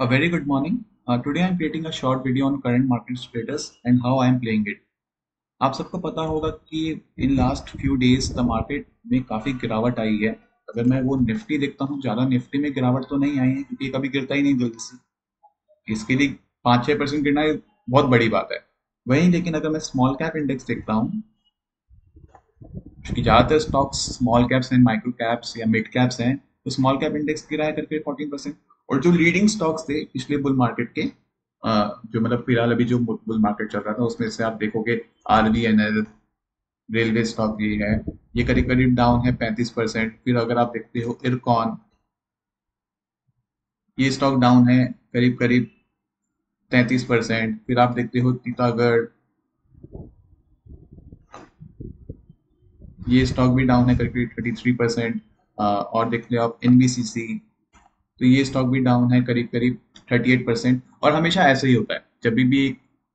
A very good morning. Today I am creating a short video on current market status and how I am playing it. आप सबको पता होगा कि in last few days the market में काफ़ी गिरावट आई है। अगर मैं वो निफ्टी देखता हूँ, ज़्यादा निफ्टी में गिरावट तो नहीं आई है क्योंकि ये कभी गिरता ही नहीं जल्दी से। इसके लिए 5-6% गिरना एक बहुत बड़ी बात है। वहीं लेकिन अगर मैं स्मॉल कैप इंडेक्स देखता हूँ, क्योंकि ज़्यादातर स्टॉक्स स्मॉल कैप्स हैं, माइक्रो कैप्स या मिड कैप्स हैं, तो स्मॉल कैप इंडेक्स गिरा है करके 14%। और जो लीडिंग स्टॉक्स थे पिछले बुल मार्केट के, जो मतलब फिलहाल अभी जो बुल मार्केट चल रहा था उसमें से आप देखोगे RVNL, रेलवे स्टॉक ये है, ये करीब करीब डाउन है 35%। फिर अगर आप देखते हो इरकॉन, ये स्टॉक डाउन है करीब करीब 33%। फिर आप देखते हो टीटागढ़, ये स्टॉक भी डाउन है करीब 33%। और देखते हो आप NBCC, तो ये स्टॉक भी डाउन है करीब करीब 38%। और हमेशा ऐसा ही होता है, जब भी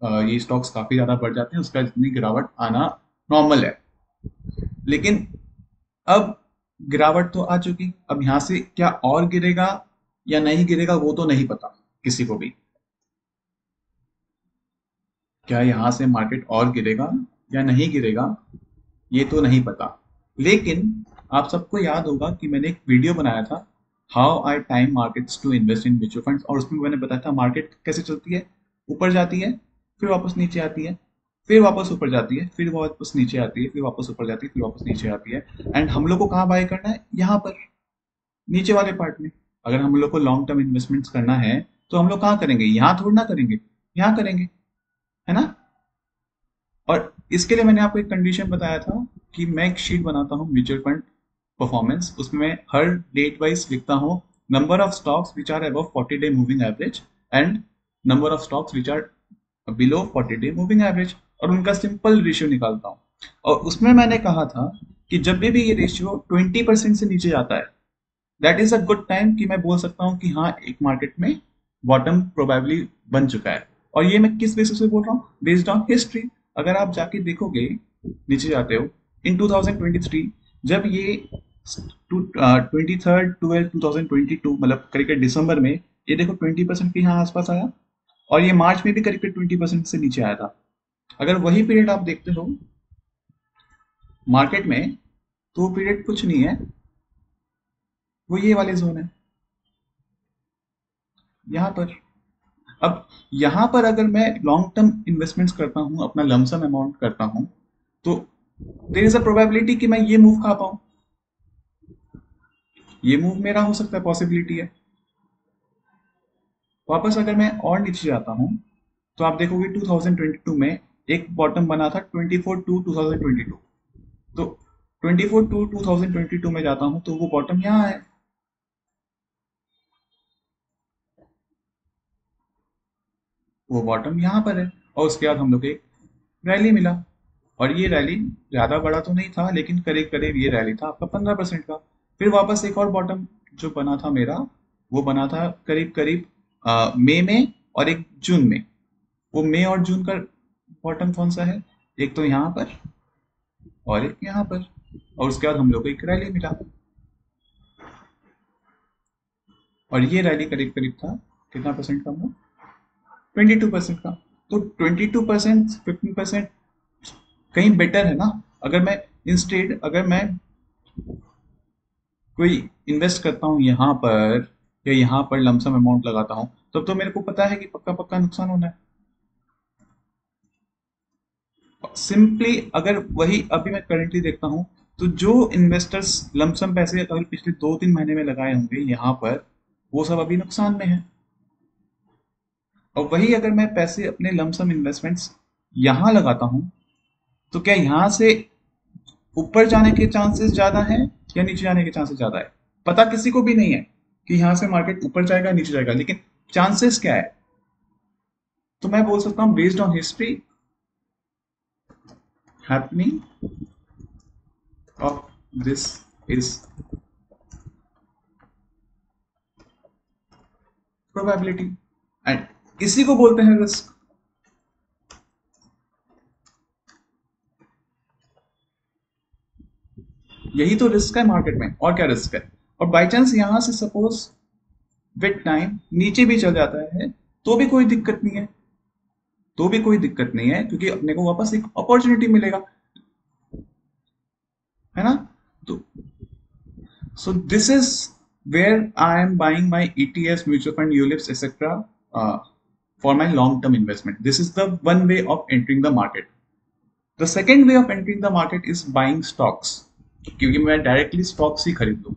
ये स्टॉक्स काफी ज्यादा बढ़ जाते हैं उसका इतनी गिरावट आना नॉर्मल है। लेकिन अब गिरावट तो आ चुकी, अब यहाँ से क्या और गिरेगा या नहीं गिरेगा वो तो नहीं पता किसी को भी। क्या यहाँ से मार्केट और गिरेगा या नहीं गिरेगा ये तो नहीं पता। लेकिन आप सबको याद होगा कि मैंने एक वीडियो बनाया था, how I time markets to invest in mutual funds, और उसमें मैंने बताया था मार्केट कैसे चलती है। ऊपर जाती है, फिर वापस नीचे आती है, फिर वापस ऊपर जाती है, फिर वापस नीचे आती है, फिर वापस ऊपर जाती है, फिर वापस नीचे आती है। एंड हम लोग को कहाँ बाय करना है? यहाँ पर, नीचे वाले पार्ट में। अगर हम लोग को लॉन्ग टर्म इन्वेस्टमेंट्स करना है तो हम लोग कहाँ करेंगे? यहाँ थोड़ी ना करेंगे, यहाँ करेंगे, है ना। और इसके लिए मैंने आपको एक कंडीशन बताया था कि मैं एक शीट बनाता हूँ म्यूचुअल फंड परफॉर्मेंस, उसमें मैं हर डेट वाइज लिखता हूँ number of stocks which are above 40-day moving average and number of stocks which are below 40-day moving average, और उनका सिंपल रेशियो निकालता हूँ। और उसमें मैंने कहा था कि जब भी ये रेशियो 20% से नीचे जाता है, that is a good time कि मैं बोल सकता हूँ कि हाँ, एक मार्केट में बॉटम प्रोबेबली बन चुका है। और ये मैं किस बेसिस पे बोल रहा हूँ? Based on history. अगर आप जाके देखोगे, नीचे जाते हो, इन 2023 जब ये 23/12/2022 मतलब करीब करीब दिसंबर में, ये देखो 20% के यहाँ आसपास आया, और ये मार्च में भी करीब करीब 20% से नीचे आया था। अगर वही पीरियड आप देखते हो मार्केट में, तो वो पीरियड कुछ नहीं है, वो ये वाले जोन है, यहाँ पर। अब यहाँ पर अगर मैं लॉन्ग टर्म इन्वेस्टमेंट्स करता हूँ, अपना लमसम अमाउंट करता हूँ, तो देर इज अ प्रोबेबिलिटी कि मैं ये मूव खा पाऊँ, ये मूव मेरा हो सकता है, पॉसिबिलिटी है। वापस अगर मैं और नीचे जाता हूँ तो आप देखोगे 2022 में एक बॉटम बना था 24/2/2022। तो 24/2/2022 में जाता हूँ तो वो बॉटम यहाँ है, वो बॉटम यहाँ पर है। और उसके बाद हम लोग एक रैली मिला, और ये रैली ज्यादा बड़ा तो नहीं था, लेकिन करीब करीब ये रैली था आपका 15% का। फिर वापस एक और बॉटम जो बना था मेरा, वो बना था करीब करीब मई में और एक जून में। वो मई और जून का बॉटम कौन सा है? एक तो यहाँ पर और एक यहाँ पर। और उसके बाद हम लोग को एक रैली मिला, और ये रैली करीब करीब था कितना परसेंट का? 22% का। तो 22%, 15% कहीं बेटर है ना। अगर मैं इंस्टेड, अगर मैं कोई इन्वेस्ट करता हूँ यहाँ पर, या यहाँ पर लमसम अमाउंट लगाता हूँ, तब तो मेरे को पता है कि पक्का पक्का नुकसान होना है। सिंपली अगर वही अभी मैं करेंटली देखता हूँ, तो जो इन्वेस्टर्स लमसम पैसे अगर पिछले 2-3 महीने में लगाए होंगे यहाँ पर, वो सब अभी नुकसान में है। और वही अगर मैं पैसे अपने लमसम इन्वेस्टमेंट्स यहाँ लगाता हूँ, तो क्या यहाँ से ऊपर जाने के चांसेस ज्यादा है या नीचे जाने के चांसेस ज्यादा है? पता किसी को भी नहीं है कि यहाँ से मार्केट ऊपर जाएगा नीचे जाएगा, लेकिन चांसेस क्या है? तो मैं बोल सकता हूँ based on history, happening of this is probability, and इसी को बोलते हैं रिस्क। यही तो रिस्क है मार्केट में, और क्या रिस्क है? और बाई चांस यहाँ से सपोज विद टाइम नीचे भी चल जाता है तो भी कोई दिक्कत नहीं है, तो भी कोई दिक्कत नहीं है, क्योंकि अपने को वापस एक अपॉर्चुनिटी मिलेगा, है ना। तो so this is where I am buying my ETS, mutual fund, ULIPs, etc. For my long term investment. This is the one way of entering the market. The second way of entering the market is buying stocks, क्योंकि मैं directly stocks ही खरीद लूं.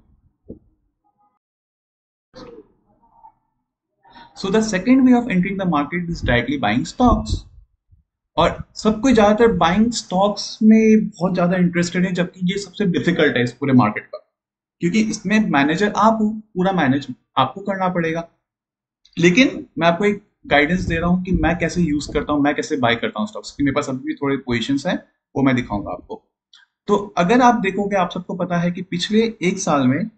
So the second way of entering the market is directly buying stocks. और सब कोई ज्यादातर buying stocks में बहुत ज्यादा इंटरेस्टेड है, जबकि ये सबसे डिफिकल्ट है इस पूरे मार्केट का, क्योंकि इसमें मैनेजर आप हो, पूरा मैनेज आपको करना पड़ेगा. लेकिन मैं आपको एक गाइडेंस दे रहा हूँ कि मैं कैसे यूज करता हूँ, मैं कैसे बाय करता हूँ स्टॉक्स की. मेरे पास अभी भी थोड़े पोजीशंस हैं, वो मैं दिखाऊंगा आपको. तो अगर आप देखोगे, आप सबको पता है कि पिछले एक साल में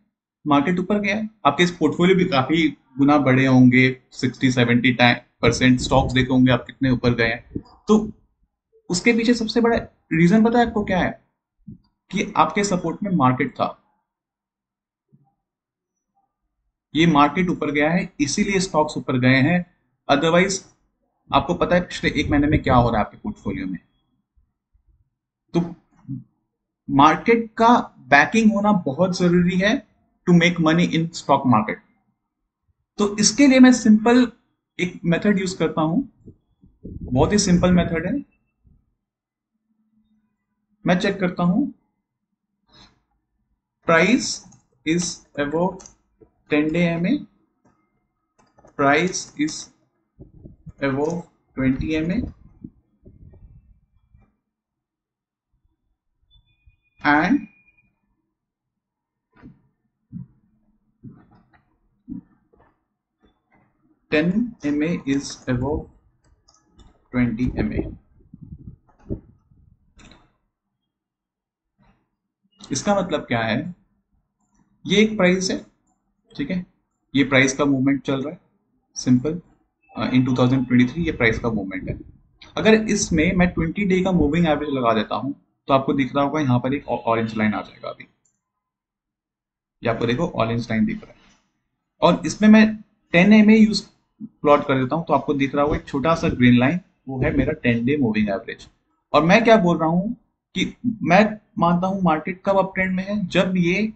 मार्केट ऊपर गया है, आपके इस पोर्टफोलियो भी काफी गुना बढ़े होंगे, 60-70% स्टॉक्स देखे होंगे आप कितने ऊपर गए हैं. तो उसके पीछे सबसे बड़ा रीजन पता है आपको क्या है? कि आपके सपोर्ट में मार्केट था. ये मार्केट ऊपर गया है इसीलिए स्टॉक्स ऊपर गए हैं. अदरवाइज आपको पता है पिछले एक महीने में क्या हो रहा है आपके पोर्टफोलियो में. तो मार्केट का बैकिंग होना बहुत जरूरी है to make money in stock market. तो इसके लिए मैं सिंपल एक मेथड यूज करता हूं, बहुत ही सिंपल मेथड है. मैं चेक करता हूं price is above 10-day MA, price is above 20 MA, and ten MA is above 20 MA. इसका मतलब क्या है? ये एक प्राइस है, ठीक है, ये प्राइस का मूवमेंट चल रहा है सिंपल. इन 2023 ये प्राइस का मूवमेंट है. अगर इसमें मैं 20 डे का मूविंग एवरेज लगा देता हूं तो आपको दिख रहा होगा यहाँ पर एक ऑरेंज लाइन आ जाएगा. अभी ये आपको देखो ऑरेंज लाइन दिख रहा है. और इसमें मैं 10 MA यूज प्लॉट कर देता हूं तो आपको दिख रहा होगा एक छोटा सा ग्रीन लाइन, वो है मेरा 10 डे मूविंग एवरेज. और मैं क्या बोल रहा हूं कि मैं मानता हूं मार्केट कब अप ट्रेंड में है, जब ये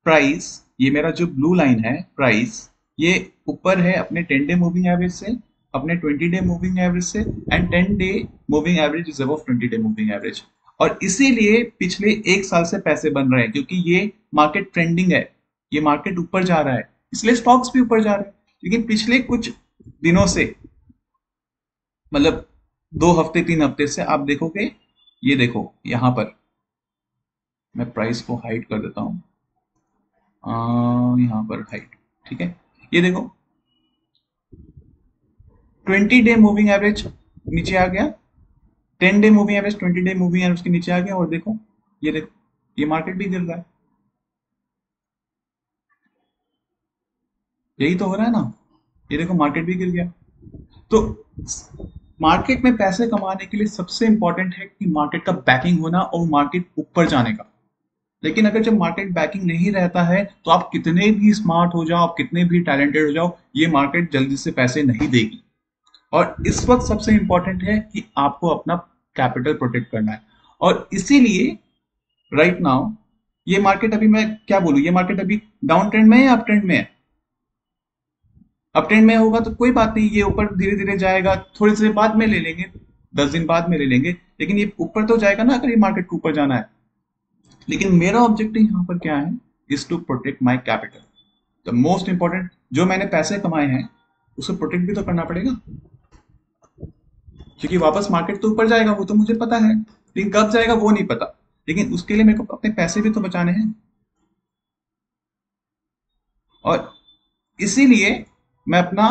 प्राइस, ये मेरा जो ब्लू लाइन है प्राइस, ये ऊपर है अपने 10 डे मूविंग एवरेज से, अपने 20 डे मूविंग एवरेज से, and 10 day moving average is above 20 day moving average. और इसीलिए पिछले एक साल से पैसे बन रहे हैं, क्योंकि ये मार्केट ट्रेंडिंग है, ये मार्केट ऊपर जा रहा है, इसलिए स्टॉक्स भी ऊपर जा रहे हैं. लेकिन पिछले कुछ दिनों से, मतलब 2 हफ्ते 3 हफ्ते से आप देखोगे, ये देखो यहाँ पर मैं प्राइस को हाइड कर देता हूँ, यहाँ पर हाइट, ठीक है. ये देखो 20 डे मूविंग एवरेज नीचे आ गया, 10 day moving average 20 day moving average के नीचे आ गया, और देखो ये देखो ये मार्केट भी गिर रहा है. यही तो हो रहा है ना, ये देखो मार्केट भी गिर गया. तो मार्केट में पैसे कमाने के लिए सबसे इंपॉर्टेंट है कि मार्केट का बैकिंग होना और मार्केट ऊपर जाने का. लेकिन अगर जब मार्केट बैकिंग नहीं रहता है तो आप कितने भी स्मार्ट हो जाओ, आप कितने भी टैलेंटेड हो जाओ, ये मार्केट जल्दी से पैसे नहीं देगी. और इस वक्त सबसे इंपॉर्टेंट है कि आपको अपना कैपिटल प्रोटेक्ट करना है. और इसीलिए राइट नाउ ये मार्केट, अभी मैं क्या बोलूं, ये मार्केट अभी डाउन ट्रेंड में है या अप ट्रेंड में है? अप ट्रेंड में होगा तो कोई बात नहीं, ये ऊपर धीरे धीरे जाएगा, थोड़ी देर बाद में ले लेंगे, 10 दिन बाद में ले लेंगे, लेकिन ये ऊपर तो जाएगा ना अगर ये मार्केट को ऊपर जाना है. लेकिन मेरा ऑब्जेक्टिव यहाँ पर क्या है, is to protect my capital. The most important, जो मैंने पैसे कमाए हैं उसे प्रोटेक्ट भी तो करना पड़ेगा, क्योंकि वापस मार्केट तो ऊपर जाएगा वो तो मुझे पता है, लेकिन कब जाएगा वो नहीं पता. लेकिन उसके लिए मेरे को अपने पैसे भी तो बचाने हैं. और इसीलिए मैं अपना,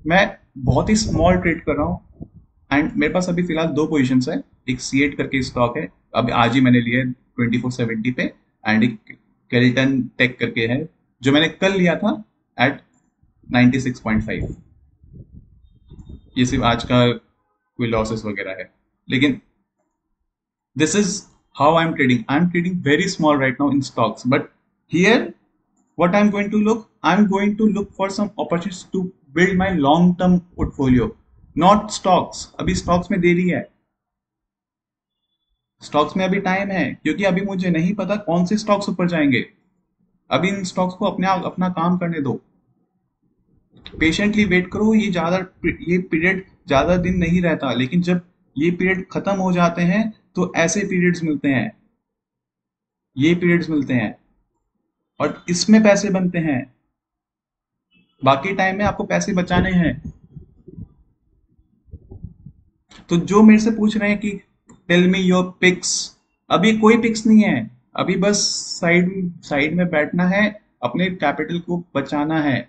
मैं बहुत ही स्मॉल ट्रेड कर रहा हूँ. एंड मेरे पास अभी फिलहाल 2 पोजीशंस है. एक C8 करके स्टॉक है, अभी आज ही मैंने लिया है 2470 पे, एंड एक केल्टन टेक करके है जो मैंने कल लिया था एट 96.5. ये सिर्फ आज का कोई लॉसेस वगैरह है, लेकिन this is how I'm trading. I'm trading very small right now in stocks, but here what I'm going to look, I'm going to look for some opportunities to build my long term portfolio, not stocks. अभी stocks में देरी है, stocks में अभी time है, क्योंकि अभी मुझे नहीं पता कौन से स्टॉक्स ऊपर जाएंगे। अभी इन स्टॉक्स को अपने अपना काम करने दो, पेशेंटली वेट करो। ये पीरियड ज्यादा दिन नहीं रहता, लेकिन जब ये पीरियड खत्म हो जाते हैं तो ऐसे पीरियड्स मिलते हैं, ये पीरियड्स मिलते हैं और इसमें पैसे बनते हैं। बाकी टाइम में आपको पैसे बचाने हैं। तो जो मेरे से पूछ रहे हैं कि टेल मी योर पिक्स, अभी कोई पिक्स नहीं है। अभी बस साइड साइड में बैठना है, अपने कैपिटल को बचाना है।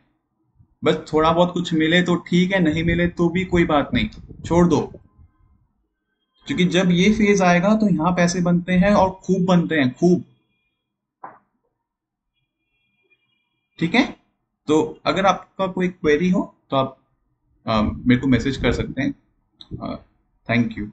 बस थोड़ा बहुत कुछ मिले तो ठीक है, नहीं मिले तो भी कोई बात नहीं, छोड़ दो। क्योंकि जब ये फेज आएगा तो यहाँ पैसे बनते हैं और खूब बनते हैं, खूब। ठीक है, तो अगर आपका कोई क्वेरी हो तो आप मेरे को मैसेज कर सकते हैं। Thank you.